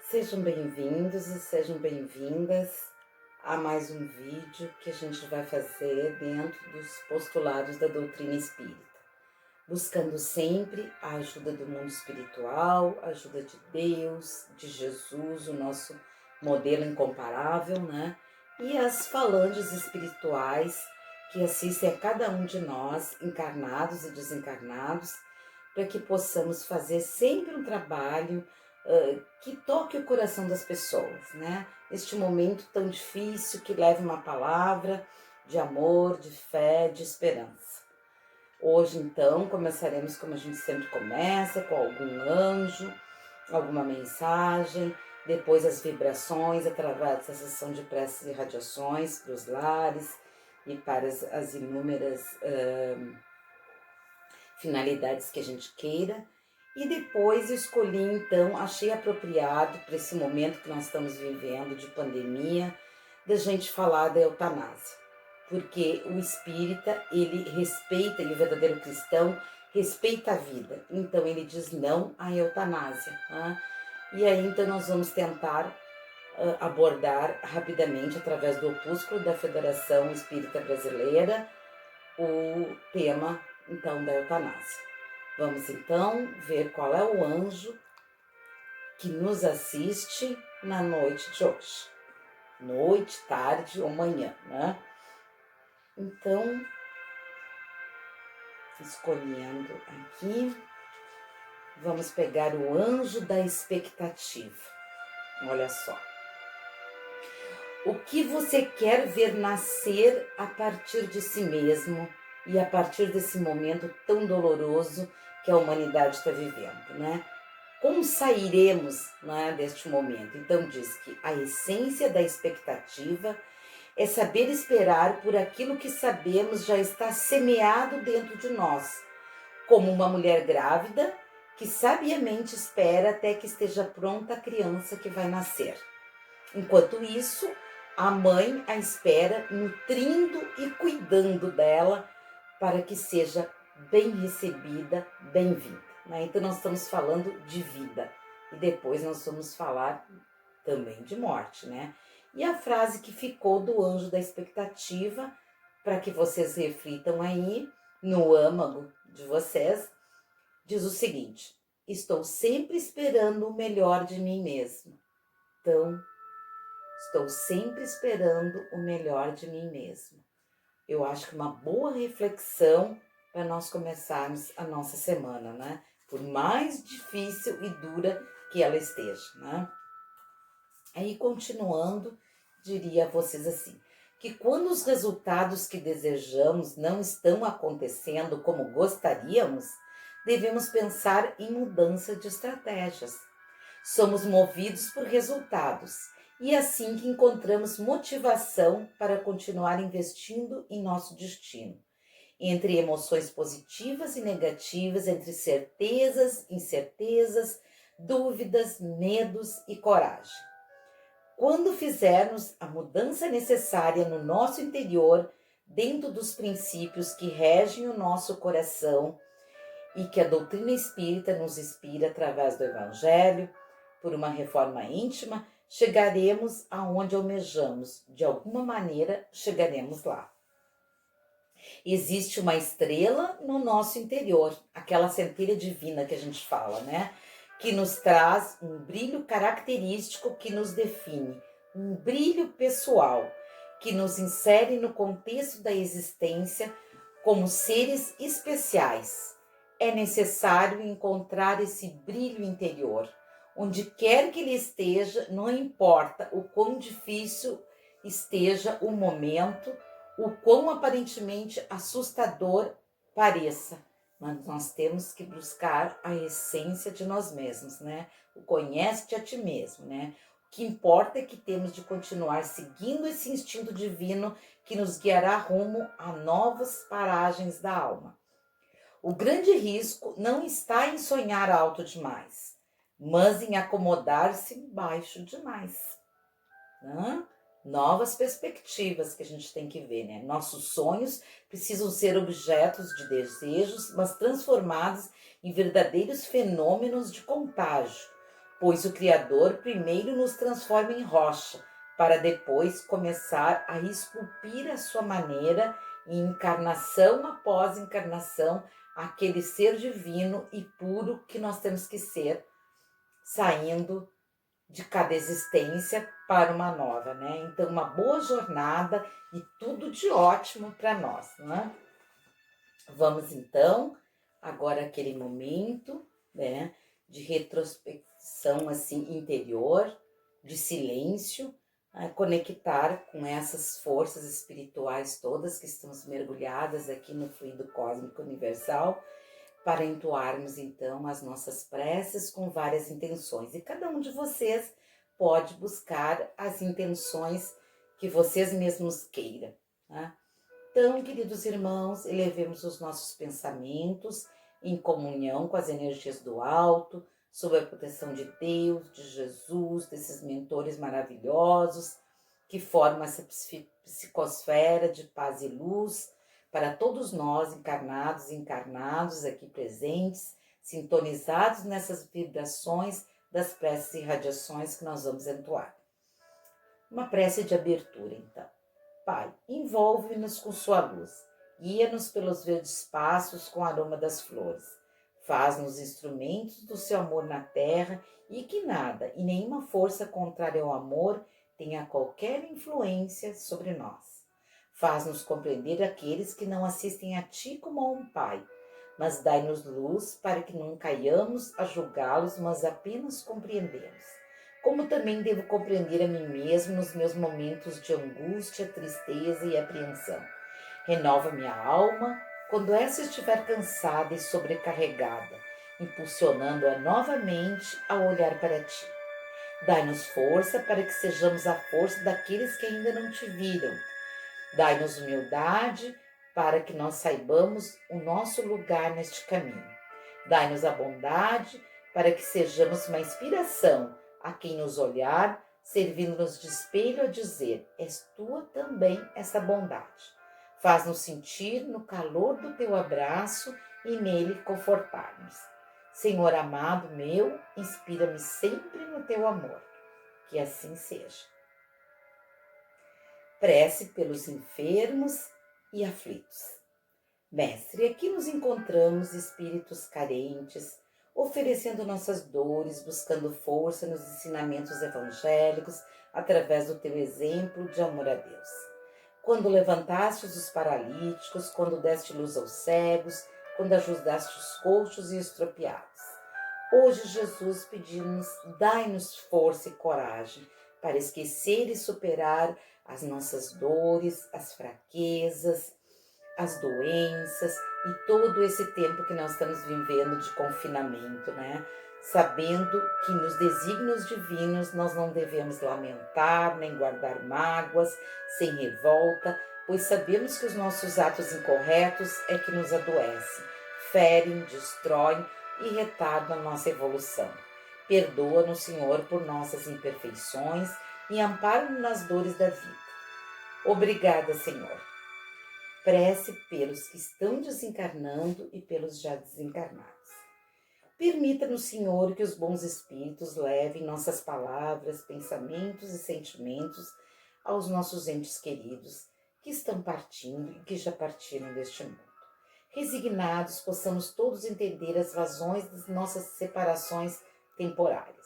Sejam bem-vindos e sejam bem-vindas a mais um vídeo que a gente vai fazer dentro dos postulados da doutrina espírita, buscando sempre a ajuda do mundo espiritual, a ajuda de Deus, de Jesus, o nosso modelo incomparável, né? E as falanges espirituais que assistem a cada um de nós, encarnados e desencarnados, para que possamos fazer sempre um trabalho que toque o coração das pessoas, né? Neste momento tão difícil, que leve uma palavra de amor, de fé, de esperança. Hoje, então, começaremos como a gente sempre começa, com algum anjo, alguma mensagem, depois as vibrações através da sessão de preces e radiações para os lares e para as inúmeras finalidades que a gente queira. E depois eu escolhi, então, achei apropriado para esse momento que nós estamos vivendo de pandemia, da gente falar da eutanásia. Porque o espírita, ele respeita, ele é verdadeiro cristão, respeita a vida. Então ele diz não à eutanásia. Né? E aí então nós vamos tentar abordar rapidamente, através do opúsculo da Federação Espírita Brasileira, o tema então da eutanásia. Vamos então ver qual é o anjo que nos assiste na noite de hoje. Noite, tarde ou manhã, né? Então, escolhendo aqui, vamos pegar o anjo da expectativa. Olha só. O que você quer ver nascer a partir de si mesmo e a partir desse momento tão doloroso que a humanidade está vivendo, né? Como sairemos, né, deste momento? Então diz que a essência da expectativa é saber esperar por aquilo que sabemos já está semeado dentro de nós, como uma mulher grávida que sabiamente espera até que esteja pronta a criança que vai nascer. Enquanto isso, a mãe a espera, nutrindo e cuidando dela para que seja bem recebida, bem-vinda. Né? Então nós estamos falando de vida e depois nós vamos falar também de morte, né? E a frase que ficou do anjo da expectativa, para que vocês reflitam aí no âmago de vocês, diz o seguinte: estou sempre esperando o melhor de mim mesmo. Então, estou sempre esperando o melhor de mim mesmo. Eu acho que uma boa reflexão para nós começarmos a nossa semana, né? Por mais difícil e dura que ela esteja, né? Aí, continuando, diria a vocês assim, que quando os resultados que desejamos não estão acontecendo como gostaríamos, devemos pensar em mudança de estratégias. Somos movidos por resultados e é assim que encontramos motivação para continuar investindo em nosso destino. Entre emoções positivas e negativas, entre certezas, incertezas, dúvidas, medos e coragem. Quando fizermos a mudança necessária no nosso interior, dentro dos princípios que regem o nosso coração e que a doutrina espírita nos inspira através do Evangelho, por uma reforma íntima, chegaremos aonde almejamos. De alguma maneira, chegaremos lá. Existe uma estrela no nosso interior, aquela centelha divina que a gente fala, né? Que nos traz um brilho característico que nos define, um brilho pessoal, que nos insere no contexto da existência como seres especiais. É necessário encontrar esse brilho interior. Onde quer que ele esteja, não importa o quão difícil esteja o momento, o quão aparentemente assustador pareça, mas nós temos que buscar a essência de nós mesmos, né? O conhece-te a ti mesmo, né? O que importa é que temos de continuar seguindo esse instinto divino que nos guiará rumo a novas paragens da alma. O grande risco não está em sonhar alto demais, mas em acomodar-se baixo demais. Né? Novas perspectivas que a gente tem que ver, né? Nossos sonhos precisam ser objetos de desejos, mas transformados em verdadeiros fenômenos de contágio, pois o Criador primeiro nos transforma em rocha, para depois começar a esculpir a sua maneira e encarnação após encarnação, aquele ser divino e puro que nós temos que ser, saindo de cada existência para uma nova, né? Então, uma boa jornada e tudo de ótimo para nós, né? Vamos então, agora aquele momento, né, de retrospecção assim interior, de silêncio, a conectar com essas forças espirituais todas que estamos mergulhadas aqui no fluido cósmico universal, para entoarmos então as nossas preces com várias intenções. E cada um de vocês pode buscar as intenções que vocês mesmos queiram, tá? Então, queridos irmãos, elevemos os nossos pensamentos em comunhão com as energias do alto, sob a proteção de Deus, de Jesus, desses mentores maravilhosos que formam essa psicosfera de paz e luz para todos nós, encarnados e encarnados aqui presentes, sintonizados nessas vibrações das preces e radiações que nós vamos entoar. Uma prece de abertura, então. Pai, envolve-nos com sua luz, guia-nos pelos verdes passos com o aroma das flores, faz-nos instrumentos do seu amor na terra e que nada e nenhuma força contrária ao amor tenha qualquer influência sobre nós. Faz-nos compreender aqueles que não assistem a ti como a um pai, mas dai-nos luz para que não caiamos a julgá-los, mas apenas compreendemos. Como também devo compreender a mim mesmo nos meus momentos de angústia, tristeza e apreensão. Renova minha alma quando essa estiver cansada e sobrecarregada, impulsionando-a novamente a olhar para ti. Dai-nos força para que sejamos a força daqueles que ainda não te viram. Dai-nos humildade para que nós saibamos o nosso lugar neste caminho. Dai-nos a bondade para que sejamos uma inspiração a quem nos olhar, servindo-nos de espelho a dizer, és tua também essa bondade. Faz-nos sentir no calor do teu abraço e nele confortar-nos. Senhor amado meu, inspira-me sempre no teu amor. Que assim seja. Prece pelos enfermos e aflitos. Mestre, aqui nos encontramos espíritos carentes, oferecendo nossas dores, buscando força nos ensinamentos evangélicos, através do teu exemplo de amor a Deus. Quando levantastes os paralíticos, quando deste luz aos cegos, quando ajudaste os coxos e estropiados. Hoje, Jesus, pedimos, dai-nos força e coragem para esquecer e superar as nossas dores, as fraquezas, as doenças e todo esse tempo que nós estamos vivendo de confinamento, né? Sabendo que nos desígnios divinos nós não devemos lamentar, nem guardar mágoas, sem revolta, pois sabemos que os nossos atos incorretos é que nos adoecem, ferem, destroem e retardam a nossa evolução. Perdoa-nos, Senhor, por nossas imperfeições e ampara-nos nas dores da vida. Obrigada, Senhor. Prece pelos que estão desencarnando e pelos já desencarnados. Permita-nos, Senhor, que os bons espíritos levem nossas palavras, pensamentos e sentimentos aos nossos entes queridos que estão partindo e que já partiram deste mundo. Resignados, possamos todos entender as razões das nossas separações temporárias,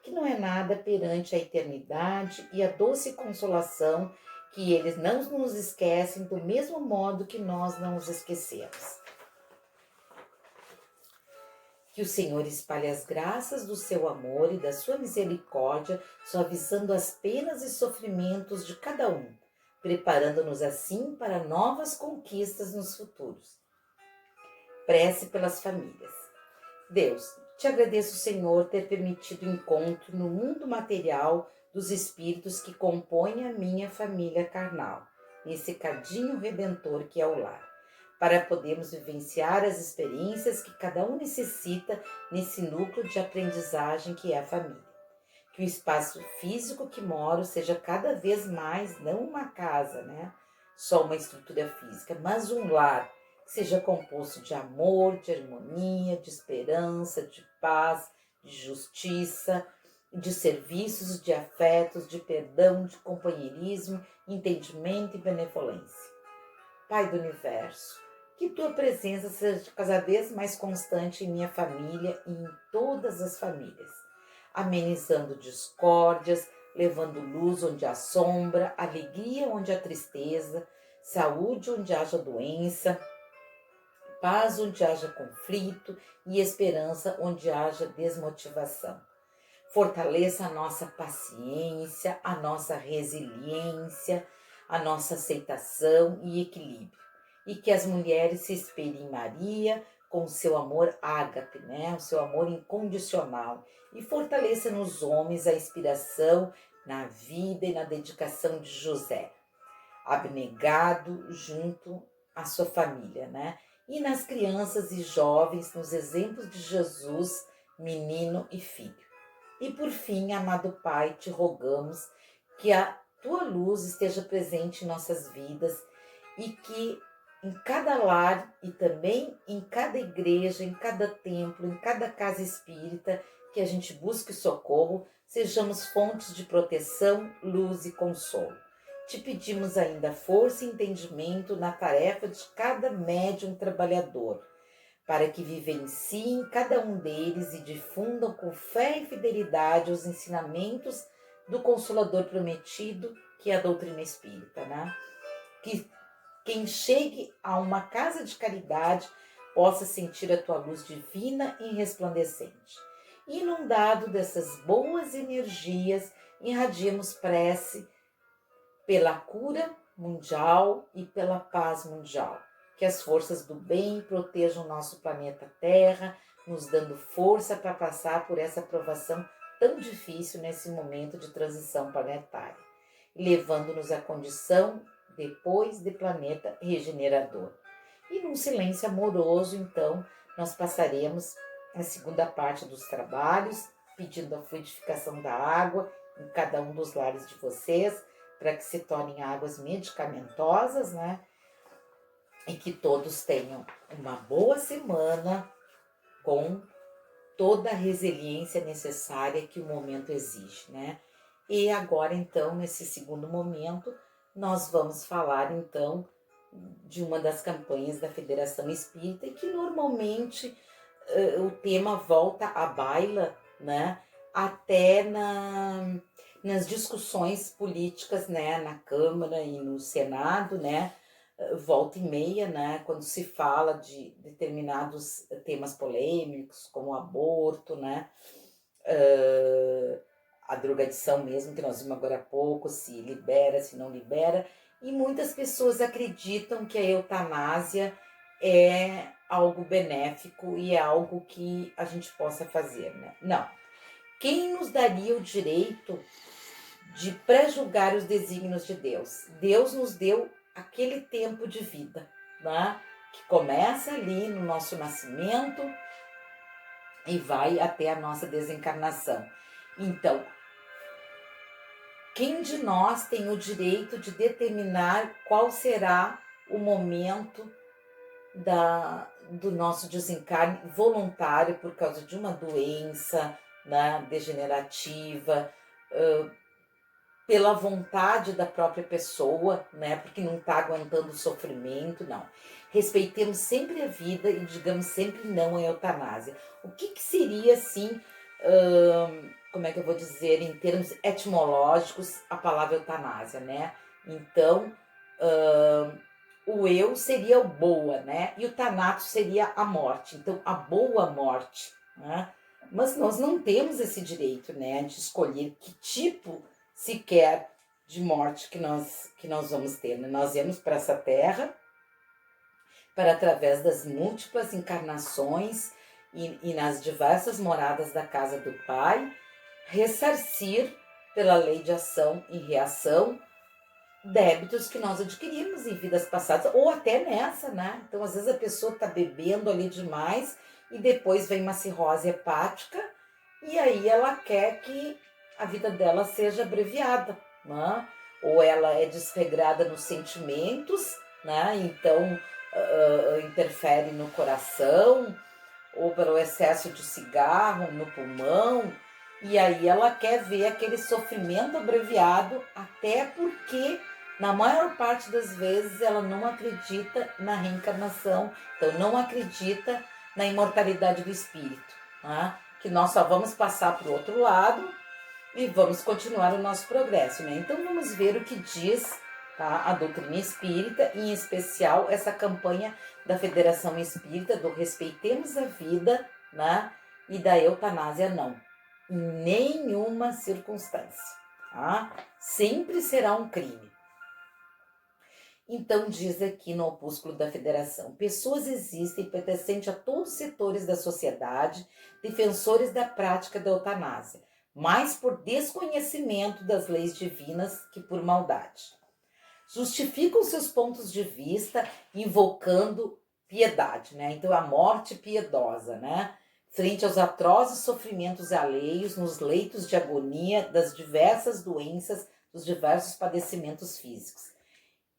que não é nada perante a eternidade e a doce consolação que eles não nos esquecem do mesmo modo que nós não os esquecemos. Que o Senhor espalhe as graças do seu amor e da sua misericórdia, suavizando as penas e sofrimentos de cada um, preparando-nos assim para novas conquistas nos futuros. Prece pelas famílias. Deus, te agradeço, Senhor, ter permitido o encontro no mundo material dos espíritos que compõem a minha família carnal, nesse cadinho redentor que é o lar, para podermos vivenciar as experiências que cada um necessita nesse núcleo de aprendizagem que é a família. Que o espaço físico que moro seja cada vez mais, não uma casa, né? Só uma estrutura física, mas um lar, que seja composto de amor, de harmonia, de esperança, de paz, de justiça, de serviços, de afetos, de perdão, de companheirismo, entendimento e benevolência. Pai do Universo, que Tua presença seja cada vez mais constante em minha família e em todas as famílias, amenizando discórdias, levando luz onde há sombra, alegria onde há tristeza, saúde onde haja doença, paz onde haja conflito e esperança onde haja desmotivação. Fortaleça a nossa paciência, a nossa resiliência, a nossa aceitação e equilíbrio. E que as mulheres se espelhem em Maria com o seu amor ágape, né? O seu amor incondicional. E fortaleça nos homens a inspiração na vida e na dedicação de José, abnegado junto à sua família, né? E nas crianças e jovens, nos exemplos de Jesus, menino e filho. E por fim, amado Pai, te rogamos que a Tua luz esteja presente em nossas vidas e que em cada lar e também em cada igreja, em cada templo, em cada casa espírita, que a gente busque socorro, sejamos fontes de proteção, luz e consolo. Te pedimos ainda força e entendimento na tarefa de cada médium trabalhador, para que vivenciem cada um deles e difundam com fé e fidelidade os ensinamentos do Consolador prometido, que é a doutrina espírita, né? Que quem chegue a uma casa de caridade possa sentir a Tua luz divina e resplandecente. Inundado dessas boas energias, irradiemos prece pela cura mundial e pela paz mundial. Que as forças do bem protejam nosso planeta Terra, nos dando força para passar por essa provação tão difícil nesse momento de transição planetária, levando-nos à condição depois de planeta regenerador. E num silêncio amoroso, então, nós passaremos a segunda parte dos trabalhos, pedindo a fluidificação da água em cada um dos lares de vocês, para que se tornem águas medicamentosas, né? E que todos tenham uma boa semana com toda a resiliência necessária que o momento exige, né? E agora, então, nesse segundo momento, nós vamos falar, então, de uma das campanhas da Federação Espírita, e que normalmente o tema volta à baila, né? Até nas discussões políticas, né? Na Câmara e no Senado, né? Volta e meia, né, quando se fala de determinados temas polêmicos, como o aborto, né, a drogadição mesmo, que nós vimos agora há pouco, se libera, se não libera, e muitas pessoas acreditam que a eutanásia é algo benéfico e é algo que a gente possa fazer, né? Não. Quem nos daria o direito de pré-julgar os desígnios de Deus? Deus nos deu aquele tempo de vida, né? Que começa ali no nosso nascimento e vai até a nossa desencarnação. Então, quem de nós tem o direito de determinar qual será o momento do nosso desencarne voluntário por causa de uma doença, né, degenerativa, pela vontade da própria pessoa, né? Porque não está aguentando o sofrimento, não. Respeitemos sempre a vida e digamos sempre não à eutanásia. O que seria, assim, como é que eu vou dizer, em termos etimológicos, a palavra eutanásia, né? Então, o eu seria o boa, né? E o tanato seria a morte. Então, a boa morte, né? Mas nós não temos esse direito, né? De escolher que tipo sequer de morte que nós vamos ter, né? Nós viemos para essa terra para, através das múltiplas encarnações e nas diversas moradas da casa do Pai, ressarcir pela lei de ação e reação débitos que nós adquirimos em vidas passadas, ou até nessa, né? Então, às vezes a pessoa está bebendo ali demais e depois vem uma cirrose hepática e aí ela quer que a vida dela seja abreviada, né? Ou ela é desregrada nos sentimentos, né? Então interfere no coração, ou pelo excesso de cigarro no pulmão, e aí ela quer ver aquele sofrimento abreviado, até porque, na maior parte das vezes, ela não acredita na reencarnação, então não acredita na imortalidade do espírito, né? Que nós só vamos passar para o outro lado e vamos continuar o nosso progresso, né? Então vamos ver o que diz, tá, a doutrina espírita, em especial essa campanha da Federação Espírita do Respeitemos a Vida, né? E da eutanásia não. Em nenhuma circunstância, tá? Sempre será um crime. Então diz aqui no opúsculo da Federação: pessoas existem pertencentes a todos os setores da sociedade, defensores da prática da eutanásia, mais por desconhecimento das leis divinas que por maldade. Justificam seus pontos de vista invocando piedade, né? Então a morte piedosa, né? Frente aos atrozes sofrimentos alheios nos leitos de agonia das diversas doenças, dos diversos padecimentos físicos.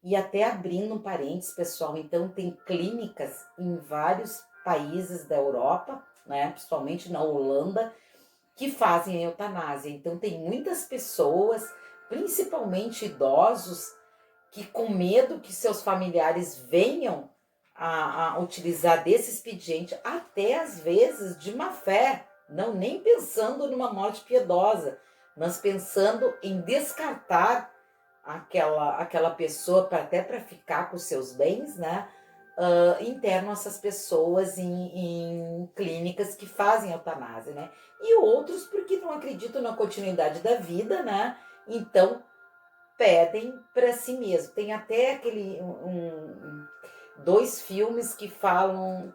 E até abrindo um parênteses, pessoal, então tem clínicas em vários países da Europa, né? Principalmente na Holanda, que fazem a eutanásia. Então tem muitas pessoas, principalmente idosos, que com medo que seus familiares venham a utilizar desse expediente, até às vezes de má fé, não nem pensando numa morte piedosa, mas pensando em descartar aquela pessoa até para ficar com os seus bens, né? Internam essas pessoas em clínicas que fazem eutanásia, né? E outros porque não acreditam na continuidade da vida, né? Então pedem para si mesmo. Tem até dois filmes que falam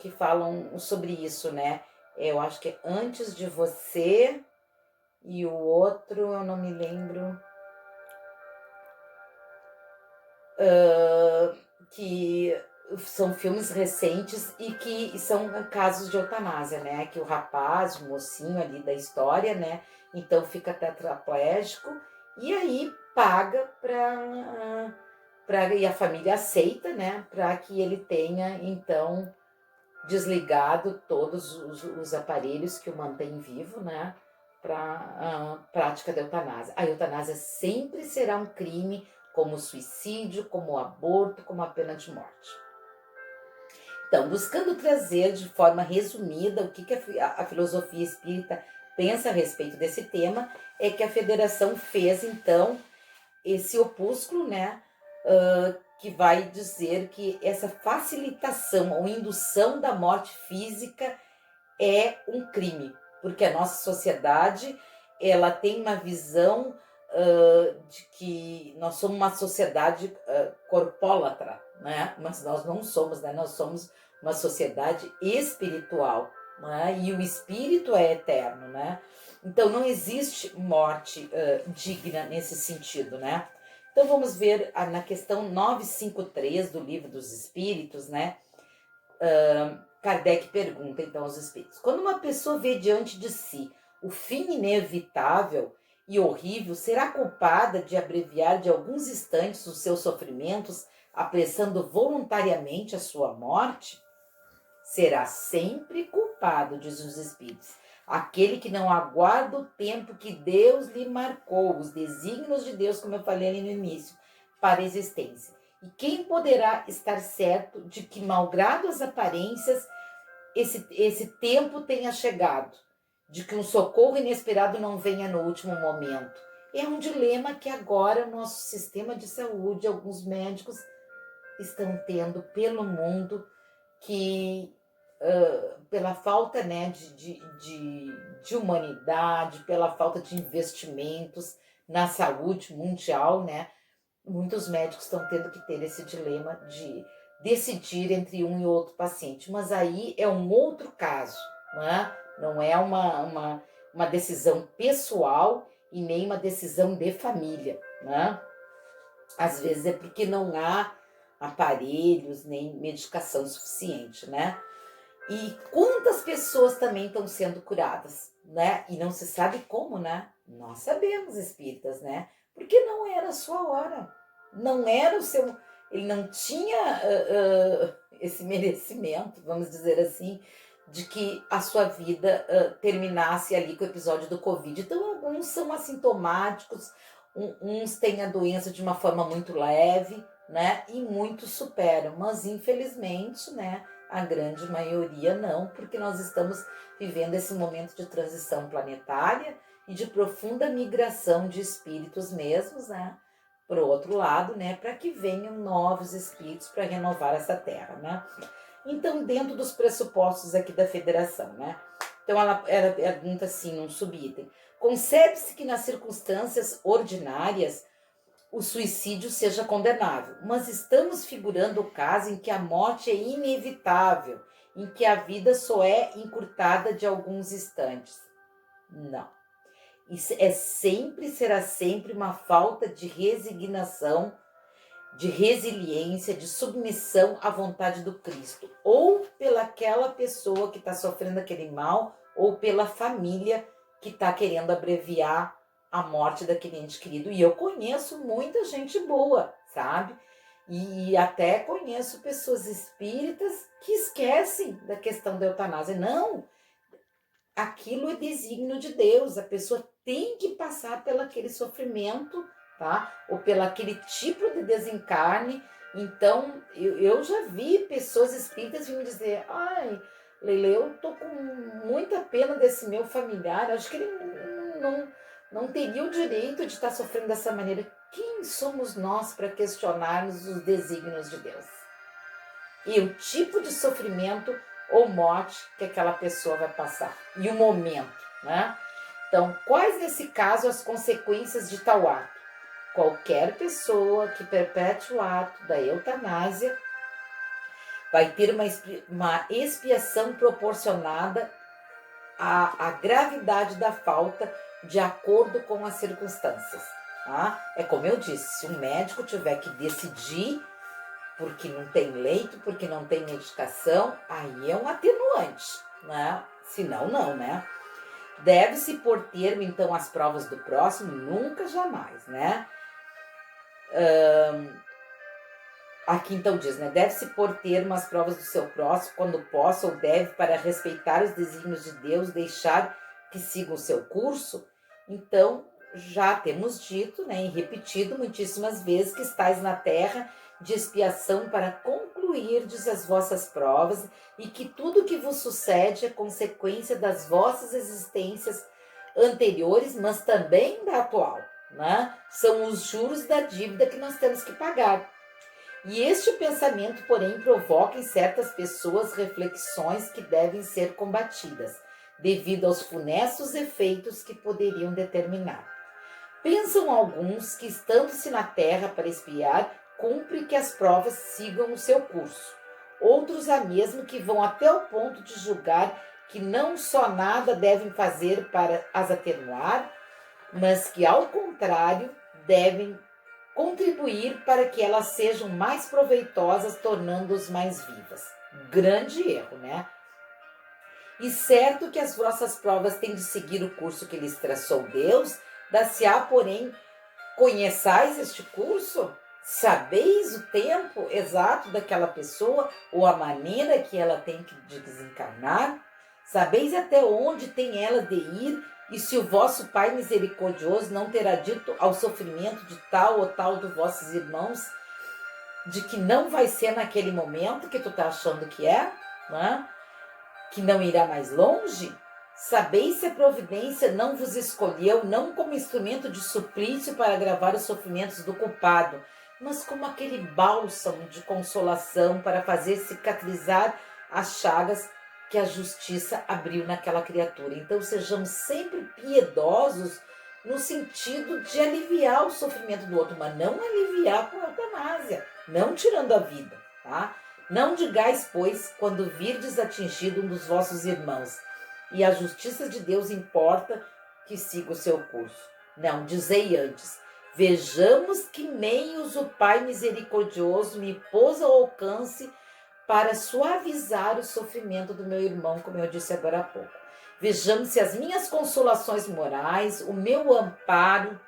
sobre isso, né? Eu acho que é Antes de Você e o outro eu não me lembro. Que são filmes recentes e que são casos de eutanásia, né? Que o rapaz, o mocinho ali da história, né? Então fica tetraplégico e aí paga e a família aceita, né? Para que ele tenha, então, desligado todos os aparelhos que o mantêm vivo, né? Para a prática da eutanásia. A eutanásia sempre será um crime, como o suicídio, como o aborto, como a pena de morte. Então, buscando trazer de forma resumida o que a filosofia espírita pensa a respeito desse tema, é que a federação fez, então, esse opúsculo, né, que vai dizer que essa facilitação ou indução da morte física é um crime, porque a nossa sociedade ela tem uma visão de que nós somos uma sociedade corpólatra, né? Mas nós não somos, né? Nós somos uma sociedade espiritual, né? E o espírito é eterno, né? Então não existe morte digna nesse sentido, né? Então vamos ver na questão 953 do Livro dos Espíritos, né? Kardec pergunta então aos espíritos: quando uma pessoa vê diante de si o fim inevitável e horrível, será culpada de abreviar de alguns instantes os seus sofrimentos, apressando voluntariamente a sua morte? Será sempre culpado, diz os espíritos, aquele que não aguarda o tempo que Deus lhe marcou, os desígnios de Deus, como eu falei ali no início, para a existência. E quem poderá estar certo de que, malgrado as aparências, esse tempo tenha chegado, de que um socorro inesperado não venha no último momento? É um dilema que agora o nosso sistema de saúde, alguns médicos estão tendo pelo mundo, que pela falta, né, de humanidade, pela falta de investimentos na saúde mundial, né, muitos médicos estão tendo que ter esse dilema de decidir entre um e outro paciente. Mas aí é um outro caso, né? Não é uma decisão pessoal e nem uma decisão de família, né? Às vezes é porque não há aparelhos nem medicação suficiente, né? E quantas pessoas também estão sendo curadas, né? E não se sabe como, né? Nós sabemos, espíritas, né? Porque não era a sua hora. Não era o seu... Ele não tinha esse merecimento, vamos dizer assim, de que a sua vida terminasse ali com o episódio do Covid. Então, alguns são assintomáticos, uns têm a doença de uma forma muito leve, né? E muitos superam, mas infelizmente, né? A grande maioria não, porque nós estamos vivendo esse momento de transição planetária e de profunda migração de espíritos mesmos, né? Para o outro lado, né? Para que venham novos espíritos para renovar essa terra, né? Então, dentro dos pressupostos aqui da federação, né? Então, ela pergunta assim, um subitem. Concebe-se que nas circunstâncias ordinárias o suicídio seja condenável, mas estamos figurando o caso em que a morte é inevitável, em que a vida só é encurtada de alguns instantes. Não. Isso será sempre uma falta de resignação, de resiliência, de submissão à vontade do Cristo, ou pelaquela pessoa que está sofrendo aquele mal, ou pela família que está querendo abreviar a morte daquele ente querido. E eu conheço muita gente boa, sabe? E até conheço pessoas espíritas que esquecem da questão da eutanásia. Não, aquilo é desígnio de Deus, a pessoa tem que passar pelo aquele sofrimento, tá? Ou pelo aquele tipo de desencarne. Então, eu já vi pessoas espíritas me dizer, ai, Leila, eu tô com muita pena desse meu familiar, acho que ele não teria o direito de estar sofrendo dessa maneira. Quem somos nós para questionarmos os desígnios de Deus? E o tipo de sofrimento ou morte que aquela pessoa vai passar. E o momento, né? Então, quais nesse caso as consequências de tal ato? Qualquer pessoa que perpetre o ato da eutanásia vai ter uma expiação proporcionada à gravidade da falta de acordo com as circunstâncias. Tá? É como eu disse, se um médico tiver que decidir porque não tem leito, porque não tem medicação, aí é um atenuante, né? Senão não, né? Deve-se pôr termo, então, às provas do próximo? Nunca, jamais, né? Aqui, então, diz, né? Deve-se pôr termo às provas do seu próximo, quando possa ou deve, para respeitar os desígnios de Deus, deixar que siga o seu curso? Então, já temos dito, né, e repetido muitíssimas vezes que estáis na terra de expiação para concluirdes as vossas provas e que tudo que vos sucede é consequência das vossas existências anteriores, mas também da atual, né? São os juros da dívida que nós temos que pagar. E este pensamento, porém, provoca em certas pessoas reflexões que devem ser combatidas, devido aos funestos efeitos que poderiam determinar. Pensam alguns que, estando-se na terra para expiar, cumpre que as provas sigam o seu curso. Outros há mesmo que vão até o ponto de julgar que não só nada devem fazer para as atenuar, mas que, ao contrário, devem contribuir para que elas sejam mais proveitosas, tornando-os mais vivas. Grande erro, né? E certo que as vossas provas têm de seguir o curso que lhes traçou Deus, dar-se-á, porém, conheçais este curso? Sabeis o tempo exato daquela pessoa ou a maneira que ela tem de desencarnar? Sabeis até onde tem ela de ir e se o vosso Pai misericordioso não terá dito ao sofrimento de tal ou tal dos vossos irmãos de que não vai ser naquele momento que tu tá achando que é, né? Que não irá mais longe? Sabeis se a providência não vos escolheu, não como instrumento de suplício para agravar os sofrimentos do culpado, mas como aquele bálsamo de consolação para fazer cicatrizar as chagas que a justiça abriu naquela criatura. Então, sejamos sempre piedosos no sentido de aliviar o sofrimento do outro, mas não aliviar com eutanásia, não tirando a vida, tá? Não digais, pois, quando virdes atingido um dos vossos irmãos, e a justiça de Deus importa que siga o seu curso. Não, dizei antes, vejamos que meios o Pai misericordioso me pôs ao alcance para suavizar o sofrimento do meu irmão, como eu disse agora há pouco. Vejamos se as minhas consolações morais, o meu amparo,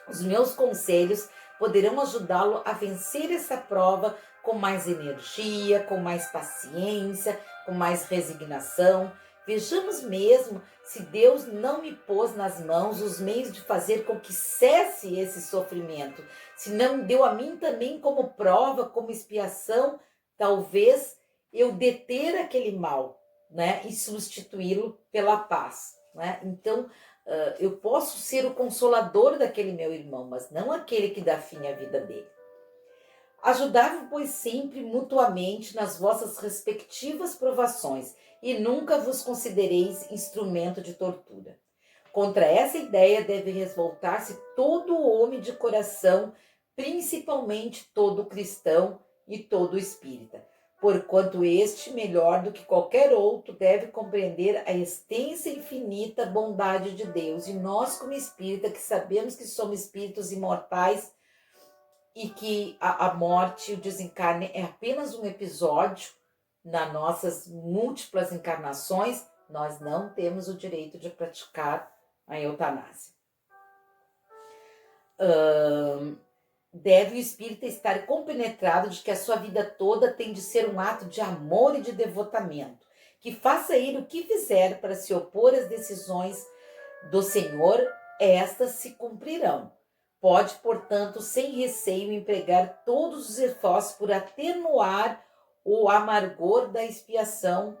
os meus conselhos poderão ajudá-lo a vencer essa prova com mais energia, com mais paciência, com mais resignação. Vejamos mesmo se Deus não me pôs nas mãos os meios de fazer com que cesse esse sofrimento, se não deu a mim também como prova, como expiação, talvez eu deter aquele mal, né, e substituí-lo pela paz, né? Então, eu posso ser o consolador daquele meu irmão, mas não aquele que dá fim à vida dele. Ajudai-vos, pois, sempre mutuamente nas vossas respectivas provações, e nunca vos considereis instrumento de tortura. Contra essa ideia deve revoltar-se todo homem de coração, principalmente todo cristão e todo espírita, porquanto este, melhor do que qualquer outro, deve compreender a extensa e infinita bondade de Deus. E nós, como espírita, que sabemos que somos espíritos imortais, e que a morte e o desencarne é apenas um episódio nas nossas múltiplas encarnações, nós não temos o direito de praticar a eutanásia. Deve o espírita estar compenetrado de que a sua vida toda tem de ser um ato de amor e de devotamento, que faça ele o que fizer para se opor às decisões do Senhor, estas se cumprirão. Pode, portanto, sem receio, empregar todos os esforços por atenuar o amargor da expiação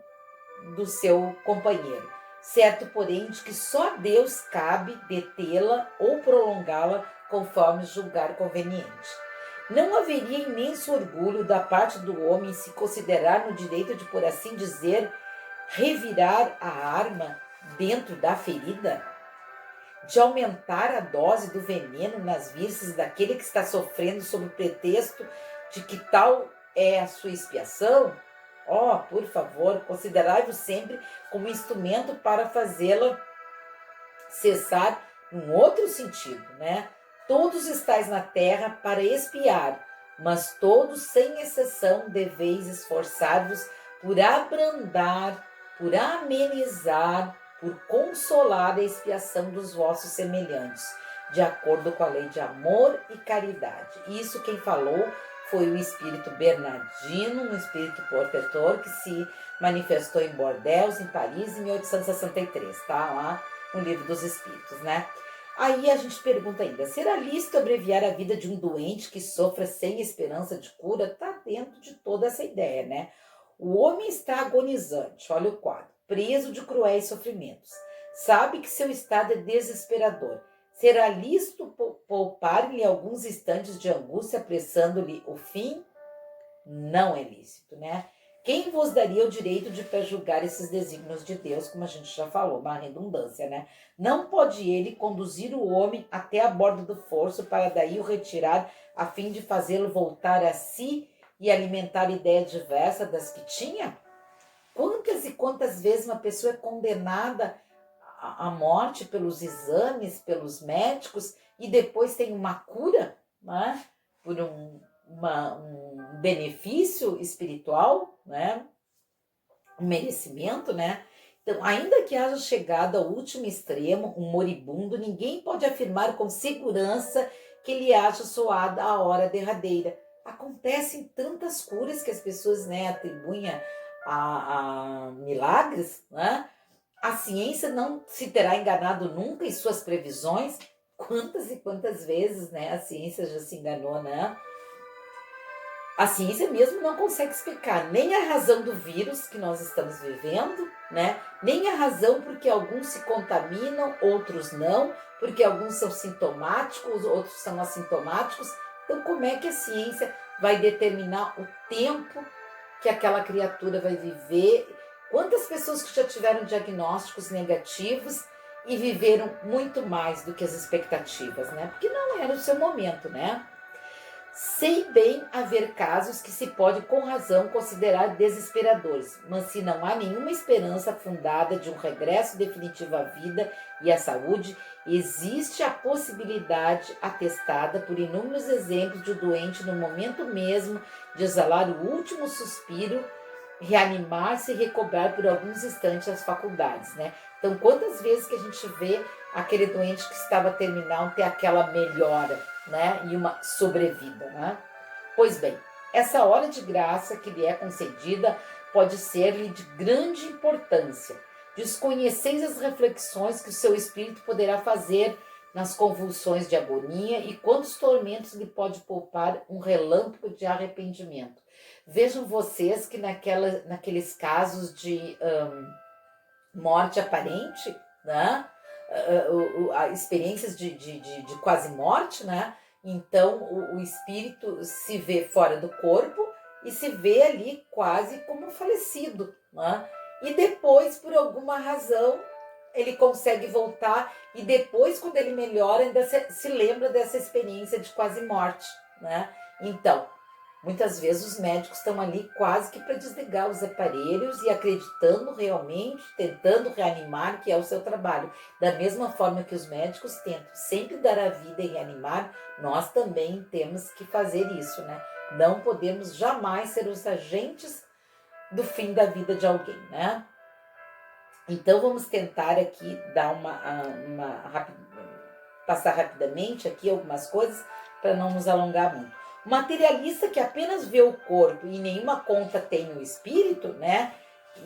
do seu companheiro. Certo, porém, de que só a Deus cabe detê-la ou prolongá-la conforme julgar conveniente. Não haveria imenso orgulho da parte do homem em se considerar no direito de, por assim dizer, revirar a arma dentro da ferida? De aumentar a dose do veneno nas vísceras daquele que está sofrendo sob o pretexto de que tal é a sua expiação? Por favor, considerai-vos sempre como instrumento para fazê-la cessar num outro sentido, né? Todos estáis na terra para expiar, mas todos, sem exceção, deveis esforçar-vos por abrandar, por amenizar, por consolar a expiação dos vossos semelhantes, de acordo com a lei de amor e caridade. Isso quem falou foi o espírito Bernardino, um espírito protetor que se manifestou em Bordeaux, em Paris, em 1863, tá? Lá no Livro dos Espíritos, né? Aí a gente pergunta ainda, será lícito abreviar a vida de um doente que sofra sem esperança de cura? Tá dentro de toda essa ideia, né? O homem está agonizante, olha o quadro, preso de cruéis sofrimentos. Sabe que seu estado é desesperador. Será lícito poupar-lhe alguns instantes de angústia, apressando-lhe o fim? Não é lícito, né? Quem vos daria o direito de prejulgar esses desígnios de Deus, como a gente já falou, uma redundância, né? Não pode ele conduzir o homem até a borda do fosso para daí o retirar, a fim de fazê-lo voltar a si e alimentar ideias diversas das que tinha? Quantas e quantas vezes uma pessoa é condenada à morte pelos exames, pelos médicos, e depois tem uma cura, né? Por um benefício espiritual, né? Um merecimento, né? Então, ainda que haja chegado ao último extremo, um moribundo, ninguém pode afirmar com segurança que lhe haja soado a hora derradeira. Acontecem tantas curas que as pessoas, né, atribuem a milagres, né? A ciência não se terá enganado nunca em suas previsões. Quantas e quantas vezes, né, a ciência já se enganou, né? A ciência mesmo não consegue explicar nem a razão do vírus que nós estamos vivendo, né? Nem a razão porque alguns se contaminam, outros não, porque alguns são sintomáticos, outros são assintomáticos. Então, como é que a ciência vai determinar o tempo que aquela criatura vai viver? Quantas pessoas que já tiveram diagnósticos negativos e viveram muito mais do que as expectativas, né? Porque não era o seu momento, né? Sei bem haver casos que se pode com razão considerar desesperadores, mas se não há nenhuma esperança fundada de um regresso definitivo à vida e à saúde, existe a possibilidade atestada por inúmeros exemplos de o doente no momento mesmo de exalar o último suspiro, reanimar-se e recobrar por alguns instantes as faculdades, né? Então, quantas vezes que a gente vê aquele doente que estava terminal ter aquela melhora, né? E uma sobrevida, né? Pois bem, essa hora de graça que lhe é concedida pode ser-lhe de grande importância. Desconheceis as reflexões que o seu espírito poderá fazer nas convulsões de agonia e quantos tormentos lhe pode poupar um relâmpago de arrependimento. Vejam vocês que naqueles casos de morte aparente, né? Experiências de quase morte, né? Então o espírito se vê fora do corpo e se vê ali quase como falecido, né? E depois, por alguma razão, ele consegue voltar e depois, quando ele melhora, ainda se lembra dessa experiência de quase morte, né? Então, muitas vezes os médicos estão ali quase que para desligar os aparelhos e acreditando realmente, tentando reanimar, que é o seu trabalho. Da mesma forma que os médicos tentam sempre dar a vida e reanimar, nós também temos que fazer isso, né? Não podemos jamais ser os agentes do fim da vida de alguém, né? Então vamos tentar aqui dar passar rapidamente aqui algumas coisas para não nos alongar muito. O materialista que apenas vê o corpo e nenhuma conta tem o espírito, né?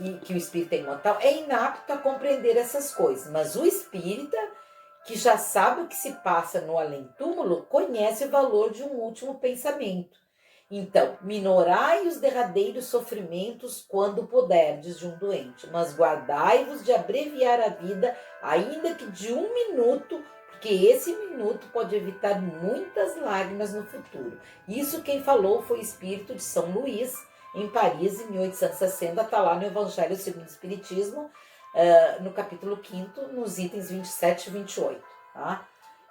E que o espírito é imortal, é inapto a compreender essas coisas. Mas o espírita, que já sabe o que se passa no além-túmulo, conhece o valor de um último pensamento. Então, minorai os derradeiros sofrimentos quando puderdes de um doente, mas guardai-vos de abreviar a vida, ainda que de 1 minuto, porque esse minuto pode evitar muitas lágrimas no futuro. Isso quem falou foi o espírito de São Luís, em Paris, em 1860, está lá no Evangelho segundo o Espiritismo, no capítulo 5º, nos itens 27 e 28, tá?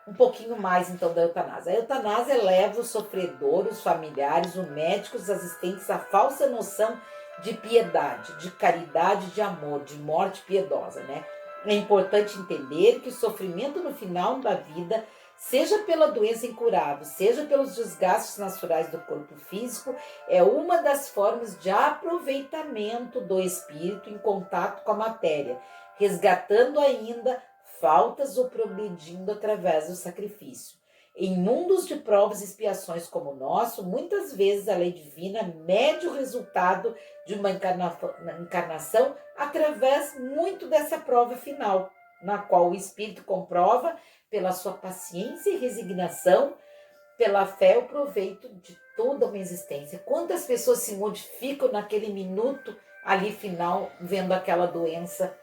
Um pouquinho mais, então, da eutanásia. A eutanásia leva o sofredor, os familiares, o médico, os assistentes à falsa noção de piedade, de caridade, de amor, de morte piedosa, né? É importante entender que o sofrimento no final da vida, seja pela doença incurável, seja pelos desgastes naturais do corpo físico, é uma das formas de aproveitamento do espírito em contato com a matéria, resgatando ainda faltas ou progredindo através do sacrifício. Em mundos de provas e expiações como o nosso, muitas vezes a lei divina mede o resultado de uma encarnação através muito dessa prova final, na qual o espírito comprova, pela sua paciência e resignação, pela fé, o proveito de toda uma existência. Quantas pessoas se modificam naquele minuto ali final, vendo aquela doença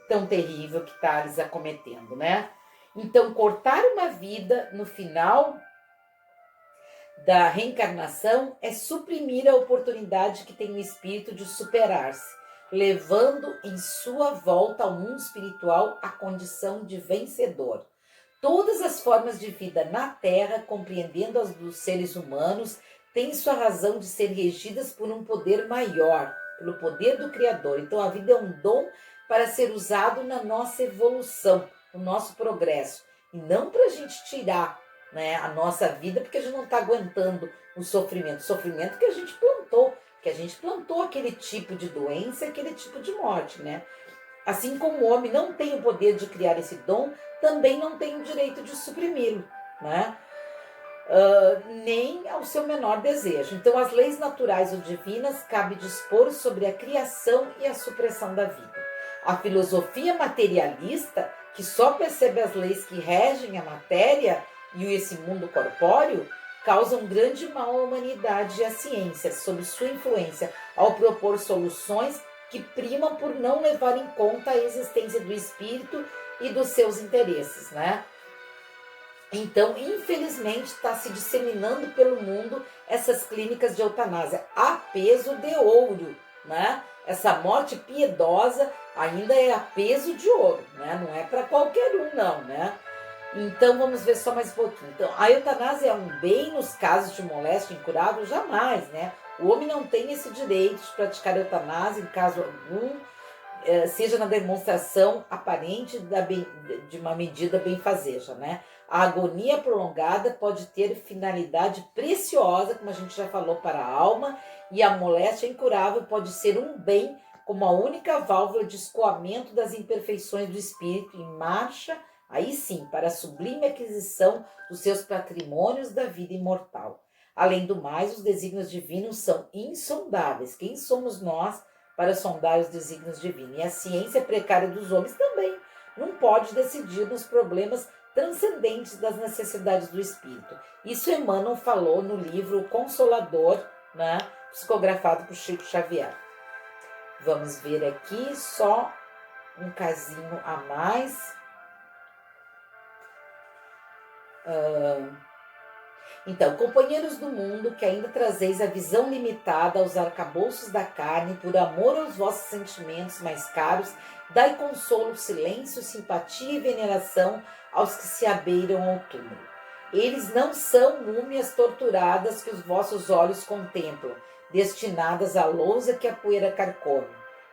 tão terrível que está lhes acometendo, né? Então, cortar uma vida no final da reencarnação é suprimir a oportunidade que tem o espírito de superar-se, levando em sua volta ao mundo espiritual a condição de vencedor. Todas as formas de vida na Terra, compreendendo as dos seres humanos, têm sua razão de ser regidas por um poder maior, pelo poder do Criador. Então, a vida é um dom para ser usado na nossa evolução, no nosso progresso. E não para a gente tirar, né, a nossa vida, porque a gente não está aguentando o sofrimento. O sofrimento que a gente plantou aquele tipo de doença, aquele tipo de morte, né? Assim como o homem não tem o poder de criar esse dom, também não tem o direito de suprimi-lo, né? Nem ao seu menor desejo. Então, as leis naturais ou divinas cabe dispor sobre a criação e a supressão da vida. A filosofia materialista, que só percebe as leis que regem a matéria e esse mundo corpóreo, causa um grande mal à humanidade e à ciência, sob sua influência, ao propor soluções que primam por não levar em conta a existência do espírito e dos seus interesses, né? Então, infelizmente, está se disseminando pelo mundo essas clínicas de eutanásia a peso de ouro, né? Essa morte piedosa ainda é a peso de ouro, né? Não é para qualquer um, não, né? Então, vamos ver só mais um pouquinho. Então, a eutanásia é um bem nos casos de moléstia incurável? Jamais, né? O homem não tem esse direito de praticar eutanásia em caso algum, seja na demonstração aparente de uma medida benfazeja, né? A agonia prolongada pode ter finalidade preciosa, como a gente já falou, para a alma, e a moléstia incurável pode ser um bem, como a única válvula de escoamento das imperfeições do espírito em marcha, aí sim, para a sublime aquisição dos seus patrimônios da vida imortal. Além do mais, os desígnios divinos são insondáveis. Quem somos nós para sondar os desígnios divinos. E a ciência precária dos homens também não pode decidir nos problemas transcendentes das necessidades do espírito. Isso Emmanuel falou no livro O Consolador, né, psicografado por Chico Xavier. Vamos ver aqui só um casinho a mais. Então, companheiros do mundo, que ainda trazeis a visão limitada aos arcabouços da carne, por amor aos vossos sentimentos mais caros, dai consolo, silêncio, simpatia e veneração aos que se abeiram ao túmulo. Eles não são múmias torturadas que os vossos olhos contemplam, destinadas à lousa que a poeira carcome.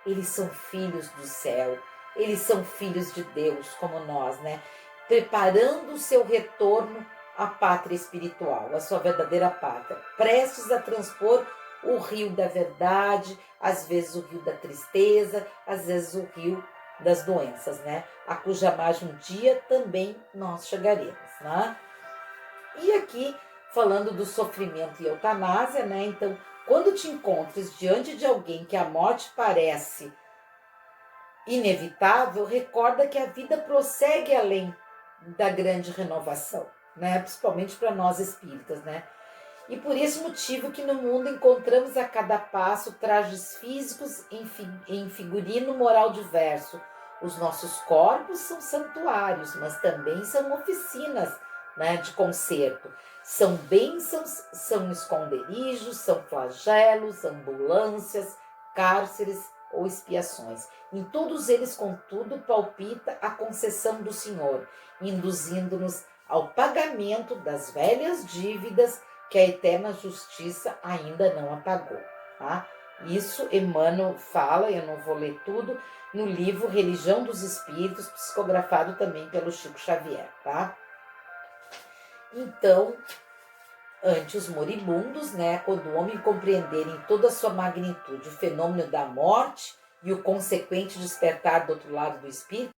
Eles são filhos do céu, eles são filhos de Deus, como nós, né? Preparando o seu retorno à pátria espiritual, a sua verdadeira pátria, prestes a transpor o rio da verdade, às vezes o rio da tristeza, às vezes o rio das doenças, né? A cuja margem um dia também nós chegaremos, né? E aqui, falando do sofrimento e eutanásia, né? Então, quando te encontres diante de alguém que a morte parece inevitável, recorda que a vida prossegue além da grande renovação, né? Principalmente para nós espíritas, né? E por esse motivo que no mundo encontramos a cada passo trajes físicos em figurino moral diverso. Os nossos corpos são santuários, mas também são oficinas, né, de conserto. São bênçãos, são esconderijos, são flagelos, ambulâncias, cárceres ou expiações. Em todos eles, contudo, palpita a concessão do Senhor, induzindo-nos ao pagamento das velhas dívidas que a eterna justiça ainda não apagou, tá? Isso Emmanuel fala, eu não vou ler tudo, no livro Religião dos Espíritos, psicografado também pelo Chico Xavier, tá? Então, ante os moribundos, né, quando o homem compreender em toda a sua magnitude o fenômeno da morte e o consequente despertar do outro lado do espírito,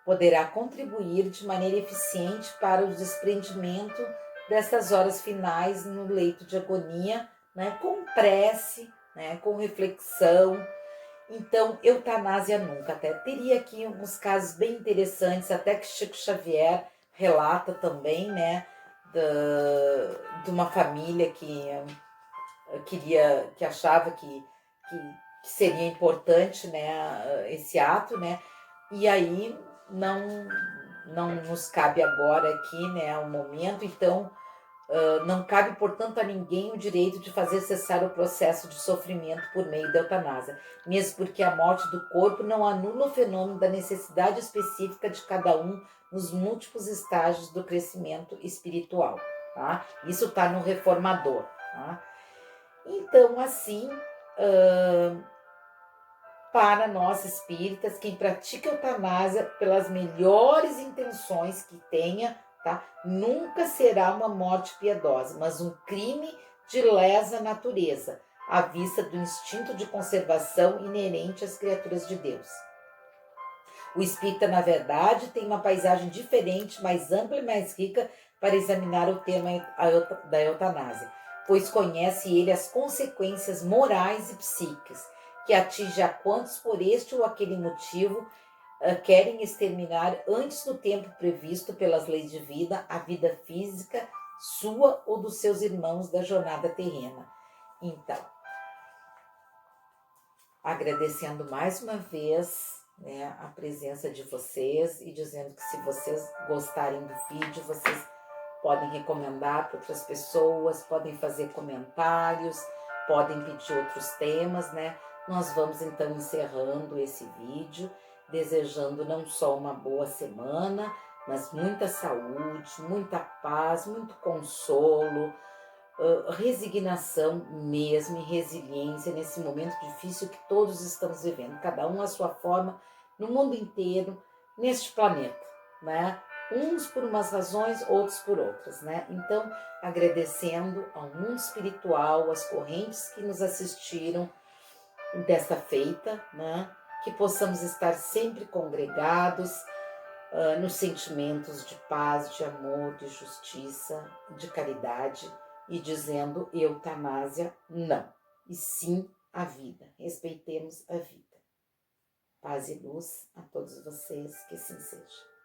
poderá contribuir de maneira eficiente para o desprendimento dessas horas finais no leito de agonia, né, com prece, né, com reflexão. Então, eutanásia nunca. Até teria aqui uns casos bem interessantes, até que Chico Xavier relata também, né, de uma família que achava que seria importante, né, esse ato, né, e aí não nos cabe agora aqui, né, o momento. Então, não cabe, portanto, a ninguém o direito de fazer cessar o processo de sofrimento por meio da eutanásia, mesmo porque a morte do corpo não anula o fenômeno da necessidade específica de cada um nos múltiplos estágios do crescimento espiritual, tá? Isso está no Reformador, tá? Então, assim, para nós espíritas, quem pratica eutanásia pelas melhores intenções que tenha, tá? Nunca será uma morte piedosa, mas um crime de lesa natureza, à vista do instinto de conservação inerente às criaturas de Deus. O espírita, na verdade, tem uma paisagem diferente, mais ampla e mais rica para examinar o tema da eutanásia, pois conhece ele as consequências morais e psíquicas, que atinge a quantos por este ou aquele motivo querem exterminar antes do tempo previsto pelas leis de vida a vida física sua ou dos seus irmãos da jornada terrena. Então, agradecendo mais uma vez, né, a presença de vocês e dizendo que se vocês gostarem do vídeo, vocês podem recomendar para outras pessoas, podem fazer comentários, podem pedir outros temas, né? Nós vamos então encerrando esse vídeo, desejando não só uma boa semana, mas muita saúde, muita paz, muito consolo, resignação mesmo e resiliência nesse momento difícil que todos estamos vivendo, cada um à sua forma, no mundo inteiro, neste planeta, né? Uns por umas razões, outros por outras, né? Então, agradecendo ao mundo espiritual, às correntes que nos assistiram desta feita, né? Que possamos estar sempre congregados nos sentimentos de paz, de amor, de justiça, de caridade, e dizendo eutanásia não, e sim a vida, respeitemos a vida. Paz e luz a todos vocês, que assim seja.